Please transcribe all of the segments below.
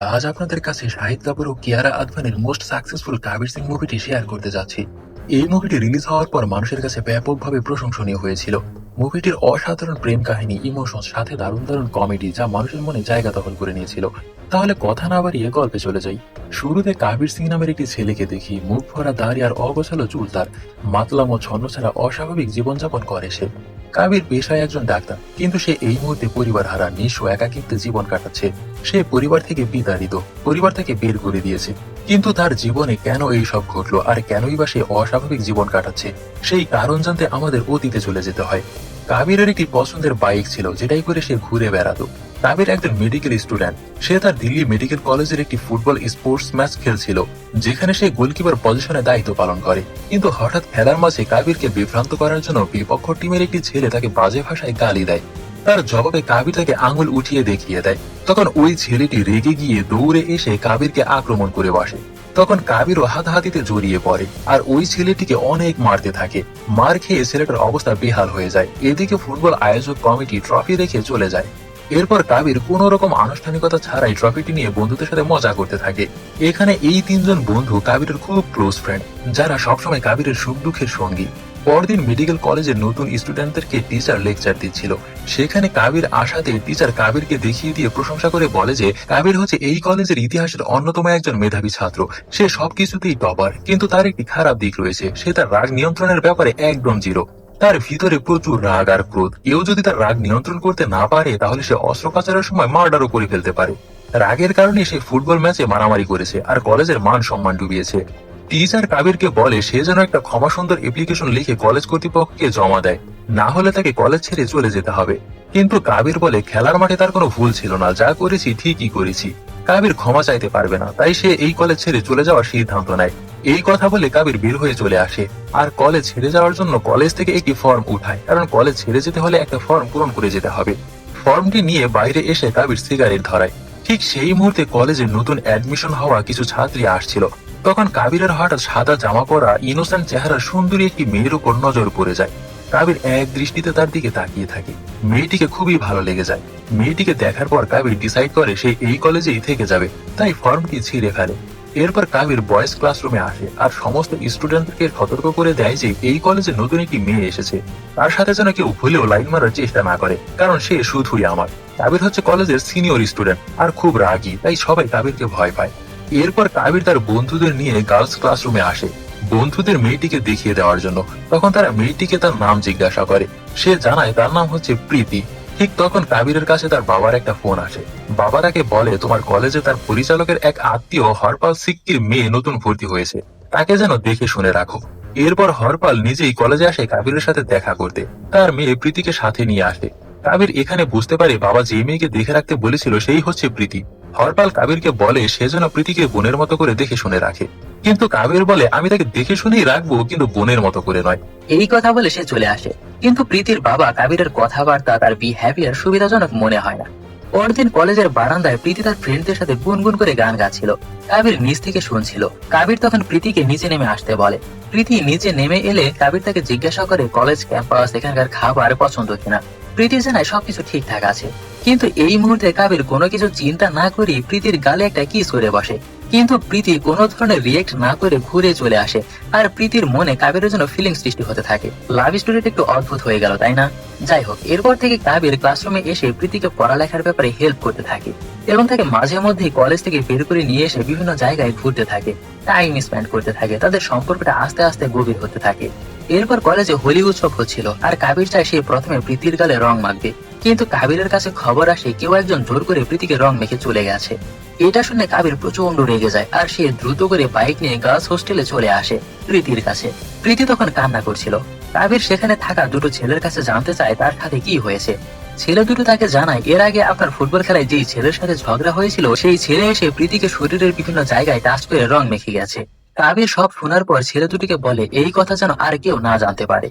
আজ আপনাদের কাছে শাহিদ কাপুর ও কিয়ারা আদভানির মোস্ট সাকসেসফুল কাবির সিং মুভিটি শেয়ার করতে যাচ্ছি। এই মুভিটি রিলিজ হওয়ার পর মানুষের কাছে ব্যাপকভাবে প্রশংসনীয় হয়েছিল। মুভিটির অসাধারণ প্রেম কাহিনী, ইমোশন, সাথে দারুণ দারুণ কমেডি যা মানুষের মনে জায়গা দখল করে নিয়েছিল। তাহলে কথা না বাড়িয়ে গল্পে চলে যাই। শুরুতে কাবির সিং নামের একটি ছেলেকে দেখি, মুখ ভরা দাড়ি আর অগোছালো চুল তার। মাতলাম ও ছন্ন ছাড়া অস্বাভাবিক জীবনযাপন করে সে। কাবির পেশায় একজন ডাক্তার, কিন্তু সে এই মুহূর্তে পরিবার হারা, নিঃস্ব, একাকিত্বে জীবন কাটাচ্ছে। সে পরিবার থেকে বিতাড়িত, পরিবার থেকে বের করে দিয়েছে। কিন্তু তার জীবনে কেন এই সব ঘটলো আর কেনই বা সে অস্বাভাবিক জীবন কাটাচ্ছে, সেই কারণ জানতে আমাদের অতীতে চলে যেতে হয়। কাবিরের একটি পছন্দের বাইক ছিল, যেটাই করে সে ঘুরে বেড়াতো। কাবির একজন মেডিকেল স্টুডেন্ট। সে তার দিল্লি মেডিকেল কলেজের একটি ফুটবল স্পোর্টস ম্যাচ খেলছিল, যেখানে সে গোলকিপার পজিশনে দায়িত্ব পালন করে। কিন্তু হঠাৎ খেলার মাঝে কাবিরকে বিভ্রান্ত করার জন্য বিপক্ষ টিমের একটি ছেলে তাকে বাজে ভাষায় গালি দেয়। তার জবাবে কাবির তাকে আঙুল উঠিয়ে দেখিয়ে দেয়। তখন ওই ছেলেটি রেগে গিয়ে দৌড়ে এসে কাবিরকে আক্রমণ করে বসে। তখন কাবিরও হাতাহাতিতে জড়িয়ে পড়ে আর ওই ছেলেটিকে অনেক মারতে থাকে। মার খেয়ে ছেলেটার অবস্থা বেহাল হয়ে যায়। এদিকে ফুটবল আয়োজক কমিটি ট্রফি রেখে চলে যায়। এরপর কাবির কোন রকম আনুষ্ঠানিকতা ছাড়াই ট্রফিটি নিয়ে বন্ধুদের সাথে মজা করতে থাকে। এখানে এই তিনজন বন্ধু কাবিরের খুব ক্লোজ ফ্রেন্ড, যারা সবসময় কাবিরের সুখ দুঃখের সঙ্গী। পরদিন মেডিকেল কলেজের নতুন স্টুডেন্টদেরকে টিচার লেকচার দিচ্ছিল। সেখানে কাবির আসাতে টিচার কাবিরকে দেখিয়ে দিয়ে প্রশংসা করে বলে যে কাবির হচ্ছে এই কলেজের ইতিহাসের অন্যতম একজন মেধাবী ছাত্র। সে সবকিছুতেই টপার, কিন্তু তার একটি খারাপ দিক রয়েছে, সে তার রাগ নিয়ন্ত্রণের ব্যাপারে একদম জিরো। তার ভিতরে প্রচুর রাগ আর ক্রোধ। কেউ যদি তার রাগ নিয়ন্ত্রণ করতে না পারে, তাহলে সে অস্ত্রোপচারের সময় মার্ডারও করে ফেলতে পারে। রাগের কারণে সে ফুটবল ম্যাচে মারামারি করেছে আর কলেজের মান সম্মান ডুবিয়েছে। টিচার কাবিরকে বলে সে যেন একটা ক্ষমা সুন্দর অ্যাপ্লিকেশন লিখে কলেজ কর্তৃপক্ষকে জমা দেয়, না হলে তাকে কলেজ ছেড়ে চলে যেতে হবে। কিন্তু কাবির বলে খেলার মাঠে তার কোনো ভুল ছিল না, যা করেছি ঠিকই করেছি। কাবির ক্ষমা চাইতে পারবে না, তাই সে এই কলেজ ছেড়ে চলে যাওয়ার সিদ্ধান্ত নেয়। এই কথা বলে কাবির বের হয়ে চলে আসে আর কলেজ ছেড়ে যাওয়ার জন্য কলেজ থেকে একটি ফর্ম উঠায়, কারণ কলেজ ছেড়ে যেতে হলে একটা ফর্ম পূরণ করে যেতে হবে। ফর্মটি নিয়ে বাইরে এসে কাবির সিগারেট ধরায়। ঠিক সেই মুহূর্তে কলেজে নতুন অ্যাডমিশন হওয়া কিছু ছাত্রী আসছিল। তখন কাবিরের হঠাৎ সাদা জামা পরা ইনোসেন্ট চেহারা সুন্দরী একটি মেয়ের উপর নজর পড়ে যায়। কাবির এক দৃষ্টিতে তার দিকে তাকিয়ে থাকে। মেয়েটিকে খুবই ভালো লেগে যায়। মেয়েটিকে দেখার পর কাবির ডিসাইড করে সে এই কলেজেই থেকে যাবে, তাই ফর্মটি ছিঁড়ে ফেলে। এরপর কাবির বয়েজ ক্লাসরুমে আসে আর সমস্ত স্টুডেন্টকে সতর্ক করে দেয় যে এই কলেজে নতুন একটি মেয়ে এসেছে, তার সাথে যেন কেউ ভুলেও লাইন মারার চেষ্টা না করে, কারণ সে শুধুই আমার। কাবির হচ্ছে কলেজের সিনিয়র স্টুডেন্ট আর খুব রাগী, তাই সবাই কাবিরকে ভয় পায়। এরপর কাবির তার বন্ধুদের নিয়ে গার্লস ক্লাসরুমে আসে বন্ধুদের মেয়েটিকে দেখিয়ে দেওয়ার জন্য। তখন তারা মেয়েটিকে তার নাম জিজ্ঞাসা করে। সে জানায় তার নাম হচ্ছে প্রীতি। ঠিক তখন কাবিরের কাছে তার বাবার একটা ফোন আসে। বাবা তাকে বলে তোমার কলেজে তার পরিচালকের এক আত্মীয় হরপাল সিক্কির মেয়ে নতুন ভর্তি হয়েছে, তাকে যেন দেখে শুনে রাখো। এরপর হরপাল নিজেই কলেজে আসে কাবিরের সাথে দেখা করতে। তার মেয়ে প্রীতিকে সাথে নিয়ে আসে। কাবির এখানে বুঝতে পারে বাবা যে মেয়েকে দেখে রাখতে বলেছিল সেই হচ্ছে প্রীতি। হরপাল কাবিরকে বলে সে যেন প্রীতিকে বোনের মতো করে দেখে শুনে রাখে। কিন্তু কাবির বলে আমি তাকে দেখে শুনেই রাখবো, কিন্তু বোনের মতো করে নয়। এই কথা বলে সে চলে আসে। কিন্তু প্রীতির বাবা কাবিরের কথাবার্তা, তার বিহেভিয়ার সুবিধাজনক মনে হয় না। পরদিন কলেজের বারান্দায় প্রীতি তার ফ্রেন্ডদের সাথে গুনগুন করে গান গাচ্ছিল। কাবির নিচ থেকে শুনছিল। কাবির তখন প্রীতিকে নিচে নেমে আসতে বলে। প্রীতি নিচে নেমে এলে কাবির তাকে জিজ্ঞাসা করে কলেজ ক্যাম্পাস, এখানকার খাবার পছন্দ কিনা। প্রীতি জানায় সবকিছু ঠিকঠাক আছে। কিন্তু এই মুহূর্তে কাবির কোনো কিছু চিন্তা না করে প্রীতির গালে একটা কিস করে বসে। কিন্তু প্রীতি কোনো ধরনের রিয়েক্ট না করে ঘুরে চলে আসে আর প্রীতির মনে কাবিরের জন্য ফিলিং সৃষ্টি হতে থাকে। লাভ স্টোরিটা একটু অদ্ভুত হয়ে গেল, তাই না? যাই হোক, এরপর থেকে কাবির ক্লাসরুমে এসে প্রীতিকে পড়ালেখার ব্যাপারে হেল্প করতে থাকে এবং তাকে মাঝে মধ্যে কলেজ থেকে বের করে নিয়ে এসে বিভিন্ন জায়গায় ঘুরতে থাকে, টাইম স্পেন্ড করতে থাকে। তাদের সম্পর্কটা আস্তে আস্তে গভীর হতে থাকে। এরপর কলেজে হোলি উৎসব হচ্ছিল আর কাবির চায় সে প্রথমে প্রীতির গালে রং মাখবে। কিন্তু কাবিরের কাছে খবর আসে কেউ একজন জোর করে প্রীতিকে রং মেখে চলে গেছে। এটা শুনে কাবির প্রচন্ড রেগে যায় আর সে দ্রুত করে বাইক নিয়ে গার্লস হোস্টেলে চলে আসে প্রীতির কাছে। প্রীতি তখন কান্না করছিল। কাবির সেখানে থাকা দুটো ছেলের কাছে জানতে চায় তার সাথে কি হয়েছে। ছেলে দুটো তাকে জানায় এর আগে আপনার ফুটবল খেলায় যেই ছেলের সাথে ঝগড়া হয়েছিল, সেই ছেলে এসে প্রীতিকে শরীরের বিভিন্ন জায়গায় টাচ করে রং মেখে গেছে। কাবির সব শোনার পর ছেলে দুটিকে বলে এই কথা যেন আর কেউ না জানতে পারে।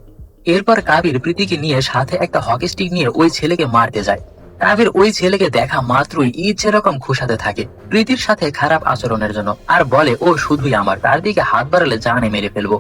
এরপর কাবির প্রীতিকে নিয়ে সাথে একটা হকি স্টিক নিয়ে ওই ছেলেকে মারতে যায়। কাবির ওই ছেলেকে দেখা মাত্রই ইচ্ছে রকম খুশাতে থাকে প্রীতির সাথে খারাপ আচরণের জন্য আর বলে ও শুধুই আমার, তার দিকে হাত বাড়ালে জানে মেরে ফেলবো।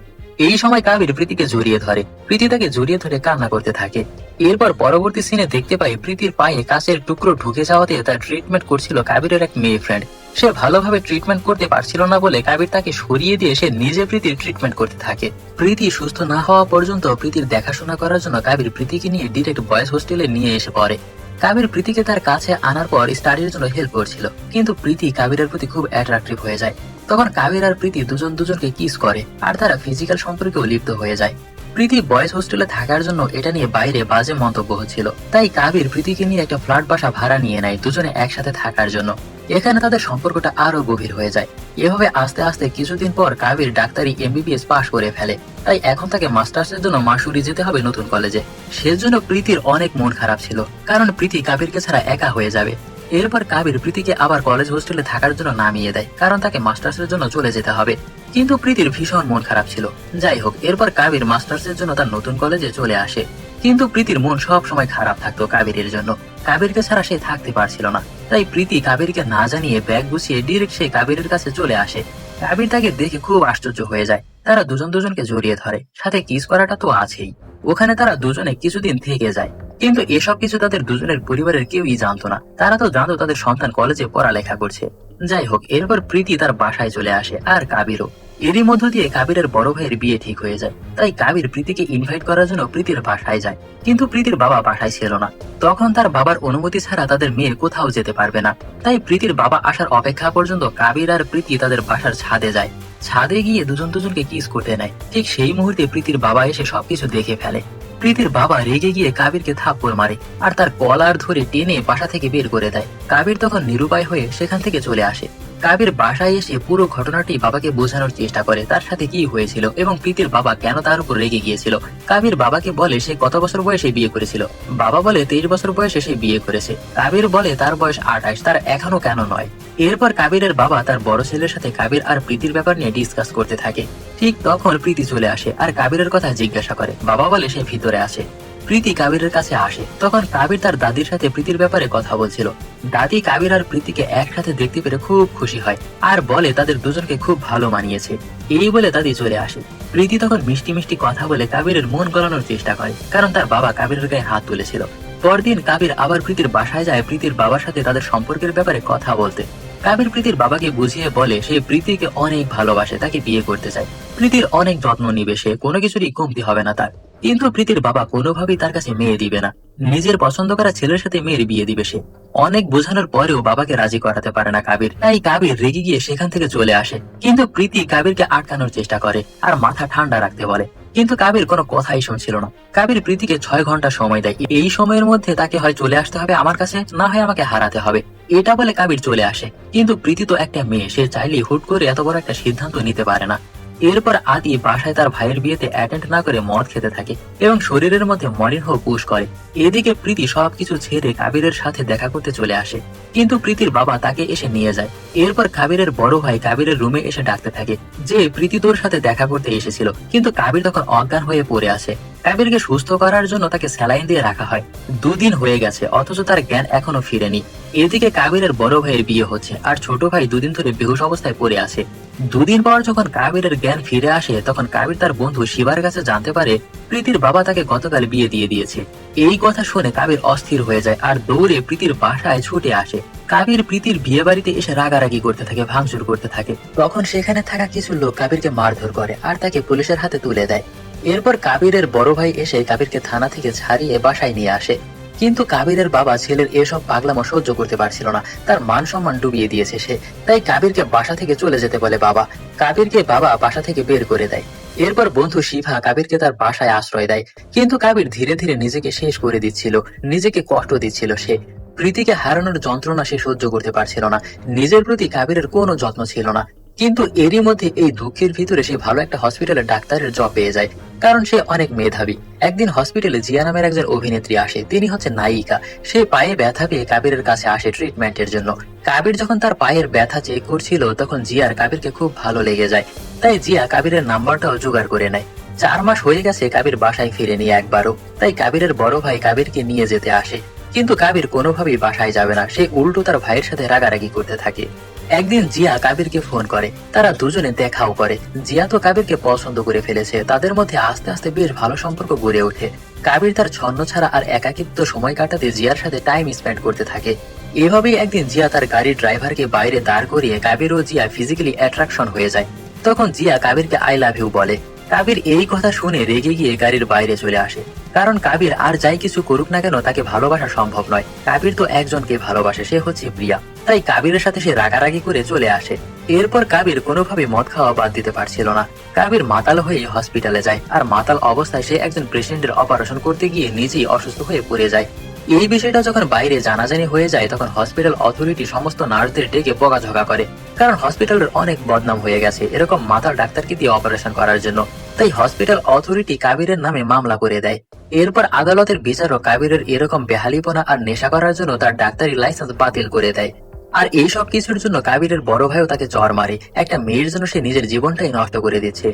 এই সময় কাবির প্রীতিকে জড়িয়ে ধরে। প্রীতি তাকে জড়িয়ে ধরে কান্না করতে থাকে। এরপর পরবর্তী সিনে দেখতে পাই প্রীতির পায়ে কাঁচের টুকরো ঢুকে যাওয়াতে তার ট্রিটমেন্ট করছিল কাবিরের এক মেয়ে ফ্রেন্ড। সে ভালোভাবে ট্রিটমেন্ট করতে পারছিল না বলে কাবির তাকে সরিয়ে দিয়ে সে নিজে প্রীতির ট্রিটমেন্ট করতে থাকে। প্রীতি সুস্থ না হওয়া পর্যন্ত প্রীতির দেখাশোনা করার জন্য কাবির প্রীতিকে নিয়ে ডিরেক্ট বয়েজ হোস্টেলে নিয়ে এসে পড়ে। কাবির প্রীতিকে তার কাছে আনার পর স্টাডির জন্য হেল্প করছিল, কিন্তু প্রীতি কাবিরের প্রতি খুব অ্যাট্রাকটিভ হয়ে যায়। তখন কাবির আর প্রীতি দুজন দুজনকে কিস করে আর তারা ফিজিক্যাল সম্পর্কেও লিপ্ত হয়ে যায়। প্রীতি বয়েজ হোস্টেলে থাকার জন্য এটা নিয়ে বাইরে বাজে মন্তব্য হচ্ছিল, তাই কাবির প্রীতিকে নিয়ে একটা ফ্ল্যাট বাসা ভাড়া নিয়ে নেয় দুজনে একসাথে থাকার জন্য। এখানে তাদের সম্পর্কটা আরো গভীর হয়ে যায়। এভাবে আস্তে আস্তে কিছুদিন পর কাবির ডাক্তারি MBBS পাশ করে ফেলে, তাই এখন তাকে মাস্টার্সের জন্য মাসুরি যেতে হবে নতুন কলেজে। সেজন্য প্রীতির অনেক মন খারাপ ছিল, কারণ প্রীতি কাবিরকে ছাড়া একা হয়ে যাবে। এরপর কাবির প্রীতিকে আবার কলেজ হোস্টেলে থাকার জন্য নামিয়ে দেয়, কারণ তাকে মাস্টার্সের জন্য চলে যেতে হবে। কিন্তু প্রীতির ভীষণ মন খারাপ ছিল। যাই হোক, এরপর কাবির মাস্টার্সের জন্য তার নতুন কলেজে চলে আসে। কিন্তু প্রীতির মন সব সময় খারাপ থাকতো কাবিরের জন্য। কাবিরকে ছাড়া সে থাকতে পারছিল না, তাই প্রীতি কাবিরকে না জানিয়ে ব্যাগ গুছিয়ে ডিরেক্ট সে কাবিরের কাছে চলে আসে। কাবির তাকে দেখে খুব আশ্চর্য হয়ে যায়। তারা দুজন দুজনকে জড়িয়ে ধরে, সাথে কিস করাটা তো আছেই। ওখানে তারা দুজনে কিছুদিন থেকে যায়, কিন্তু এসব কিছু তাদের দুজনের পরিবারের কেউই জানতো না। তারা তো জানতো তাদের সন্তান কলেজে পড়ালেখা করছে। যাই হোক, এরপর প্রীতি তার বাসায় চলে আসে, আর কাবিরও। এরই মধ্য দিয়ে কাবিরের বড় ভাইয়ের বিয়ে ঠিক হয়ে যায়, তাই কাবির প্রীতিকে ইনভাইট করার জন্য প্রীতির বাসায় যায়। কিন্তু প্রীতির বাবা বাসায় ছিল না। তখন তার বাবার অনুমতি ছাড়া তাদের মেয়ে কোথাও যেতে পারবে না, তাই প্রীতির বাবা আসার অপেক্ষা পর্যন্ত কাবির আর প্রীতি তাদের বাসার ছাদে যায়। ছাদে গিয়ে দুজন দুজনকে কিস করতে নেয়। ঠিক সেই মুহূর্তে প্রীতির বাবা এসে সবকিছু দেখে ফেলে। প্রীতির বাবা রেগে গিয়ে কাবিরকে থাপ্পড় মারে আর তার কলার ধরে টেনে বাসা থেকে বের করে দেয়। কাবির তখন নিরুপায় হয়ে সেখান থেকে চলে আসে। কাবির বাসায় এসে পুরো ঘটনাটি বাবাকে বোঝানোর চেষ্টা করে তার সাথে কি হয়েছিল এবং প্রীতির বাবা কেন তার উপর রেগে গিয়েছিল। কাবির বাবাকে বলে সে কত বছর বয়সে বিয়ে করেছিল। বাবা বলে 23 বছর বয়সে সে বিয়ে করেছে। কাবির বলে তার বয়স 28, তার এখনো কেন নয়। এরপর কাবিরের বাবা তার বড় ছেলের সাথে কাবির আর প্রীতির ব্যাপার নিয়ে ডিসকাস করতে থাকে। ঠিক তখন প্রীতি চলে আসে আর কাবিরের কথা জিজ্ঞাসা করে। বাবা বলে সে ভিতরে আছে। প্রীতি কাবিরের কাছে আসে। তখন কাবির তার দাদির সাথে প্রীতির ব্যাপারে কথা বলছিল। দাদি কাবির আর প্রীতিকে একসাথে দেখতে পেরে খুব খুশি হয় আর বলে তাদের দুজনকে খুব ভালো মানিয়েছে। এই বলে দাদি চলে আসে। প্রীতি তখন মিষ্টি মিষ্টি কথা বলে কাবিরের মন গলানোর চেষ্টা করে, কারণ তার বাবা কাবিরের গায়ে হাত তুলেছিল। পরদিন কাবির আবার প্রীতির বাসায় যায় প্রীতির বাবার সাথে তাদের সম্পর্কের ব্যাপারে কথা বলতে। কাবির প্রীতির বাবাকে বুঝিয়ে বলে সে প্রীতিকে অনেক ভালোবাসে, তাকে বিয়ে করতে চায়। প্রীতির অনেক যত্ন নিবে সে, কোনো কিছুরই কমতি হবে না তার। কিন্তু প্রীতির বাবা কোনোভাবেই তার কাছে মেয়ে দিবে না। নিজের পছন্দ করা ছেলের সাথে মেয়ের বিয়ে দিবে সে। অনেক বোঝানোর পরেও বাবাকে রাজি করাতে পারে না কাবির, তাই কাবির রেগে গিয়ে সেখান থেকে চলে আসে। কিন্তু প্রীতি কাবিরকে আটকানোর চেষ্টা করে আর মাথা ঠান্ডা রাখতে বলে, কিন্তু কাবির কোনো কথাই শুনছিল না। কাবির প্রীতিকে 6 ঘন্টা সময় দেয়। এই সময়ের মধ্যে তাকে হয় চলে আসতে হবে আমার কাছে, না হয় আমাকে হারাতে হবে। এটা বলে কাবির চলে আসে। কিন্তু প্রীতি তো একটা মেয়ে, সে চাইলে হুট করে এত বড় একটা সিদ্ধান্ত নিতে পারে না। এরপর আদি বাসায় তার ভাইয়ের বিয়েতে অ্যাটেন্ড না করে মদ খেতে থাকে এবং শরীরের মধ্যে মলিনহ পুশ করে। এদিকে প্রীতি সবকিছু ছেড়ে কাবিরের সাথে দেখা করতে চলে আসে, কিন্তু প্রীতির বাবা তাকে এসে নিয়ে যায়। এরপর কাবিরের বড় ভাই কাবিরের রুমে এসে ডাকতে থাকে যে প্রীতি তোর সাথে দেখা করতে এসেছিল, কিন্তু কাবির তখন অজ্ঞান হয়ে পড়ে আছে। কাবিরকে সুস্থ করার জন্য তাকে স্যালাইন দিয়ে রাখা হয়। 2 দিন হয়ে গেছে, অথচ তার জ্ঞান এখনো ফিরেনি। এদিকে কাবিরের বড় ভাইয়ের বিয়ে হচ্ছে আর ছোট ভাই 2 দিন ধরে বেহুশ অবস্থায় পড়ে আছে। 2 দিন পর যখন কাবিরের জ্ঞান ফিরে আসে, তখন কাবির তার বন্ধু শিবার কাছে জানতে পারে প্রীতির বাবা তাকে গতকাল বিয়ে দিয়ে দিয়েছে। এই কথা শুনে কাবির অস্থির হয়ে যায় আর দৌড়ে প্রীতির বাসায় ছুটে আসে। কাবির প্রীতির বিয়ে বাড়িতে এসে রাগারাগি করতে থাকে, ভাঙচুর করতে থাকে। তখন সেখানে থাকা কিছু লোক কাবিরকে মারধর করে আর তাকে পুলিশের হাতে তুলে দেয়। এরপর কাবিরের বড় ভাই এসে কাবিরকে থানা থেকে ছাড়িয়ে বাসায় নিয়ে আসে। কিন্তু কাবিরের বাবা ছেলের এসব পাগলামো সহ্য করতে পারছিল না, তার মান সম্মান ডুবিয়ে দিয়েছে সে, তাই কাবিরকে বাসা থেকে চলে যেতে বলে বাবা। কাবিরকে বাবা বাসা থেকে বের করে দেয়। এরপর বন্ধু শিভা কাবিরকে তার বাসায় আশ্রয় দেয়, কিন্তু কাবির ধীরে ধীরে নিজেকে শেষ করে দিচ্ছিল, নিজেকে কষ্ট দিচ্ছিল সে। প্রীতিকে হারানোর যন্ত্রণা সে সহ্য করতে পারছিল না, নিজের প্রতি কাবিরের কোনো যত্ন ছিল না। কিন্তু এরই মধ্যে এই দুঃখের ভিতরে সে ভালো একটা হসপিটালে ডাক্তারের জব পেয়ে যায়, কারণ সে অনেক মেধাবী। একদিন হসপিটালে জিয়া নামের একজন অভিনেত্রী আসে, তিনি হচ্ছে নায়িকা। সে পায়ে ব্যথা পেয়ে কাবিরের কাছে আসে ট্রিটমেন্টের জন্য। কাবির যখন তার পায়ের ব্যথা চেক করছিল, তখন জিয়ার কাবিরকে খুব ভালো লেগে যায়, তাই জিয়া কাবিরের নাম্বারটাও জোগাড় করে নেয়। 4 মাস হয়ে গেছে কাবির বাসায় ফিরেনি একবারও, তাই কাবিরের বড় ভাই কাবিরকে নিয়ে যেতে আসে। কিন্তু কাবির কোনোভাবেই বাসায় যাবে না, সে উল্টো তার ভাইয়ের সাথে রাগারাগি করতে থাকে। একদিন জিয়া কাবিরকে ফোন করে, তারা দুজনে দেখাও করে। জিয়া তো কাবিরকে পছন্দ করে ফেলেছে, তাদের মধ্যে আস্তে আস্তে বেশ ভালো সম্পর্ক গড়ে ওঠে। কাবির তার ছন্ন ছাড়া আর একাকিত্ব সময় কাটাতে জিয়ার সাথে টাইম স্পেন্ড করতে থাকে। এভাবেই একদিন জিয়া তার গাড়ির ড্রাইভারকে বাইরে দাঁড় করিয়ে কাবির ও জিয়া ফিজিক্যালি অ্যাট্রাকশন হয়ে যায়। তখন জিয়া কাবিরকে আই লাভ ইউ বলে। কাবির এই কথা শুনে রেগে গিয়ে গাড়ির বাইরে চলে আসে, কারণ কাবির আর যাই কিছু করুক না কেন তাকে ভালোবাসা সম্ভব নয়। কাবির তো একজনকে ভালোবাসে, সে হচ্ছে প্রিয়া। তাই কাবিরের সাথে সে রাগারাগি করে চলে আসে। এরপর কাবির কোনোভাবে মদ খাওয়া বাদ দিতে পারছিল না। কাবির মাতাল হয়ে হসপিটালে যায়, আর মাতাল অবস্থায় সে একজন পেশেন্টের অপারেশন করতে গিয়ে নিজেই অসুস্থ হয়ে পড়ে যায়। এই বিষয়টা যখন বাইরে জানাজানি হয়ে যায়, তখন হসপিটাল অথরিটি সমস্ত নার্সদের ডেকে বকাঝকা করে, কারণ হসপিটালের অনেক বদনাম হয়ে গেছে এরকম মাতাল ডাক্তারকে দিয়ে অপারেশন করার জন্য। তাই হসপিটাল অথরিটি কাবিরের নামে মামলা করে দেয়। এরপর আদালতের বিচারক কাবিরের এরকম বেহালিপনা আর নেশা করার জন্য তার ডাক্তারি লাইসেন্স বাতিল করে দেয়। আর এই সব কিছুর জন্য কাবিরের বড় ভাইও তাকে চড় মারে। একটা মেয়ের জন্য সে নিজের জীবনটাই নষ্ট করে দিচ্ছে।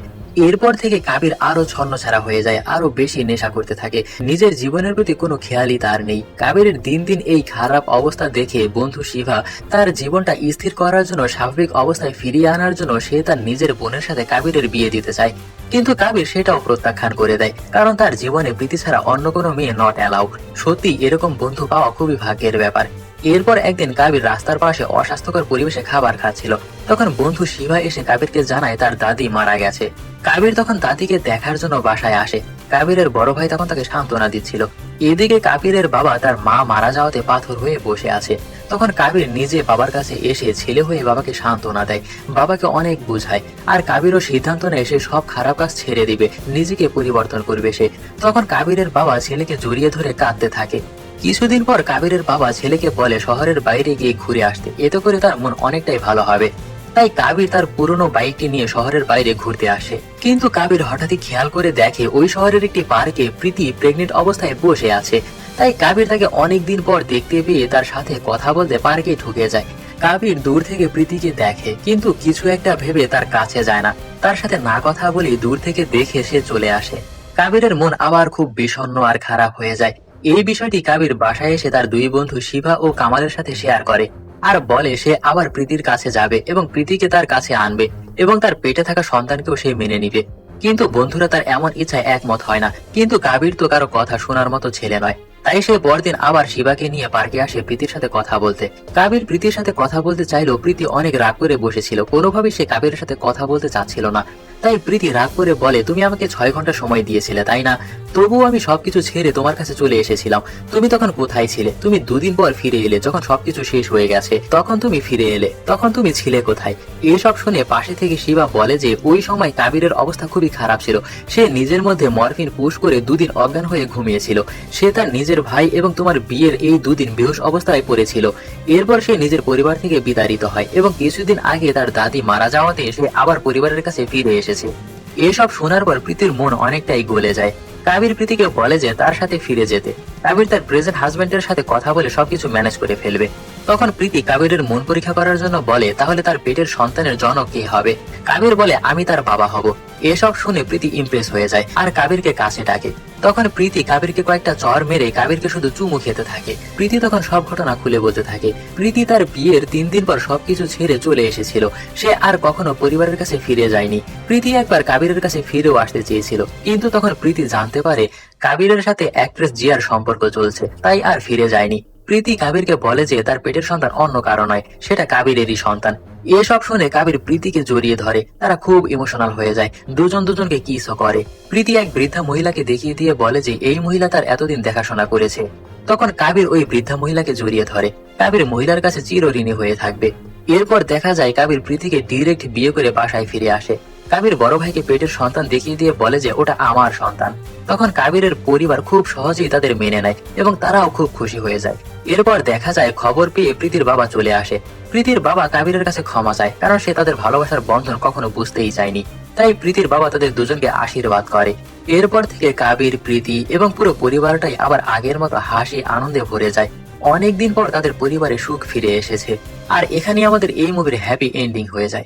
এরপর থেকে কাবির আরো ছন্নছাড়া হয়ে যায়, আরো বেশি নেশা করতে থাকে। নিজের জীবনের প্রতি কোনো খেয়ালই তার নেই। কাবিরের দিন দিন এই খারাপ অবস্থা দেখে বন্ধু শিভা তার জীবনটা স্থির করার জন্য, স্বাভাবিক অবস্থায় ফিরিয়ে আনার জন্য সে তার নিজের বোনের সাথে কাবিরের বিয়ে দিতে চায়। কিন্তু কাবির সেটাও প্রত্যাখ্যান করে দেয়, কারণ তার জীবনে প্রীতি ছাড়া অন্য কোনো মেয়ে নট অ্যালাউ। সত্যি এরকম বন্ধু পাওয়া খুবই ভাগ্যের ব্যাপার। এরপর একদিন কাবির রাস্তার পাশে অস্বাস্থ্যকর পরিবেশে খাবার খাচ্ছিল। তখন বন্ধু শিবা এসে কাবিরকে জানায় তার দাদি মারা গেছে। কাবির তখন দাদিকে দেখার জন্য বাসায় আসে। কাবিরের বড় ভাই তখন তাকে সান্ত্বনা দিচ্ছিল। এদিকে কাবিরের বাবা তার মা মারা যাওয়াতে পাথর হয়ে বসে আছে। তখন কাবির নিজে বাবার কাছে এসে ছেলে হয়ে বাবাকে সান্ত্বনা দেয়, বাবাকে অনেক বুঝায়। আর কাবিরও সিদ্ধান্ত নেয় সে সব খারাপ কাজ ছেড়ে দিবে, নিজেকে পরিবর্তন করবে সে। তখন কাবিরের বাবা ছেলেকে জড়িয়ে ধরে কাঁদতে থাকে। কিছুদিন পর কাবিরের বাবা ছেলেকে বলে শহরের বাইরে গিয়ে ঘুরে আসতে, এতে করে তার মন অনেকটাই ভালো হবে। তাই কাবির তার পুরনো বাইকটি নিয়ে শহরের বাইরে ঘুরতে আসে। কিন্তু কাবির হঠাৎই খেয়াল করে দেখে ওই শহরের একটি পার্কে প্রীতি প্রেগনেন্ট অবস্থায় বসে আছে। তাই কাবির তাকে অনেকদিন পর দেখতে পেয়ে তার সাথে কথা বলতে পার্কে ঢুকে যায়। কাবির দূর থেকে প্রীতিকে দেখে, কিন্তু কিছু একটা ভেবে তার কাছে যায় না। তার সাথে না কথা বলে দূর থেকে দেখে সে চলে আসে। কাবিরের মন আবার খুব বিষণ্ণ আর খারাপ হয়ে যায়। এই বিষয়টি কাবির বাসায় এসে তার দুই বন্ধু শিবা ও কামালের সাথে শেয়ার করে, আর বলে সে আবার প্রীতির কাছে যাবে এবং প্রীতিকে তার কাছে আনবে এবং তার পেটে থাকা সন্তানকেও সে মেনে নিবে। কিন্তু বন্ধুরা তার এমন ইচ্ছায় একমত হয় না। কিন্তু কাবির তো কারো কথা শোনার মতো ছেলে নয়। তাই সে পরদিন আবার শিবাকে নিয়ে পার্কে আসে প্রীতির সাথে কথা বলতে। কাবির প্রীতির সাথে কথা বলতে চাইলেও প্রীতি অনেক রাগ করে বসেছিল, কোনোভাবেই সে কাবিরের সাথে কথা বলতে চাচ্ছিল না। তাই প্রীতি রাগ করে বলে, তুমি আমাকে 6 ঘন্টা সময় দিয়েছিলে তাই না? তবুও আমি সবকিছু ছেড়ে তোমার কাছে চলে এসেছিলাম। তুমি তখন কোথায় ছিলে? তুমি 2 দিন পর ফিরে এলে, যখন সবকিছু শেষ হয়ে গেছে তখন তুমি ফিরে এলে, তখন তুমি ছিলে কোথায়? এসব শুনে পাশে থেকে শিবা বলে যে ওই সময় কাবিরের অবস্থা খুবই খারাপ ছিল। সে নিজের মধ্যে মরফিন পুশ করে 2 দিন অজ্ঞান হয়ে ঘুমিয়েছিল। সে তার নিজের ভাই এবং তোমার বিয়ের এই 2 দিন বেহুশ অবস্থায় পড়েছিল। এরপর সে নিজের পরিবার থেকে বিতাড়িত হয় এবং কিছুদিন আগে তার দাদি মারা যাওয়াতে সে আবার পরিবারের কাছে ফিরে এসেছে। এসব শোনার পর প্রীতির মন অনেকটাই গলে যায়। কাবির প্রীতিকে বলে যে তার সাথে ফিরে যেতে। কাবির তার প্রেজেন্ট হাজবেন্ডের সাথে কথা বলে সবকিছু ম্যানেজ করে ফেলবে। তখন প্রীতি কাবিরের মন পরীক্ষা করার জন্য বলে, তাহলে তার পেটের সন্তানের জনক কে হবে? কাবির বলে, আমি তার বাবা হব। এসব শুনে প্রীতি ইমপ্রেস হয়ে যায় আর কাবিরকে কাছে ডাকে। তখন প্রীতি কাবিরকে কয়েকটা চড় মেরে কাবিরকে শুধু চুমু খেতে থাকে। প্রীতি তখন সব ঘটনা খুলে বলতে থাকে। প্রীতি তার বিয়ের 3 দিন পর সবকিছু ছেড়ে চলে এসেছিল। সে আর কখনো পরিবারের কাছে ফিরে যায়নি। প্রীতি একবার কাবিরের কাছে ফিরেও আসতে চেয়েছিল, কিন্তু তখন প্রীতি জানতে পারে কাবিরের সাথে অ্যাক্ট্রেস জিয়ার সম্পর্ক চলছে, তাই আর ফিরে যায়নি। প্রীতি কাবিরকে বলে যে তার পেটের সন্তান অন্য কারো নয়, সেটা কাবিরেরই সন্তান। এসব শুনে কাবির প্রীতিকে জড়িয়ে ধরে। তারা খুব ইমোশনাল হয়ে যায়, দুজন দুজনকে কিসও করে। প্রীতি এক বৃদ্ধা মহিলাকে দেখিয়ে দিয়ে বলে যে এই মহিলা তার এতদিন দেখাশোনা করেছে। তখন কাবির ওই বৃদ্ধা মহিলাকে জড়িয়ে ধরে। কাবির মহিলার কাছে চিরঋণী হয়ে থাকবে। এরপর দেখা যায় কাবির প্রীতিকে ডিরেক্ট বিয়ে করে বাসায় ফিরে আসে। কাবির বড় ভাইকে পেটের সন্তান দেখিয়ে দিয়ে বলে যে ওটা আমার সন্তান। তখন কাবিরের পরিবার খুব সহজেই তাদের মেনে নেয় এবং তারাও খুব খুশি হয়ে যায়। এরপর দেখা যায় খবর পেয়ে প্রীতির বাবা চলে আসে। প্রীতির বাবা কাবিরের কাছে ক্ষমা চায়, কারণ সে তাদের ভালোবাসার বন্ধন কখনো বুঝতেই চায়নি। তাই প্রীতির বাবা তাদের দুজনকে আশীর্বাদ করে। এরপর থেকে কাবির, প্রীতি এবং পুরো পরিবারটাই আবার আগের মতো হাসি আনন্দে ভরে যায়। অনেকদিন পর তাদের পরিবারে সুখ ফিরে এসেছে। আর এখানে আমাদের এই মুভির হ্যাপি এন্ডিং হয়ে যায়।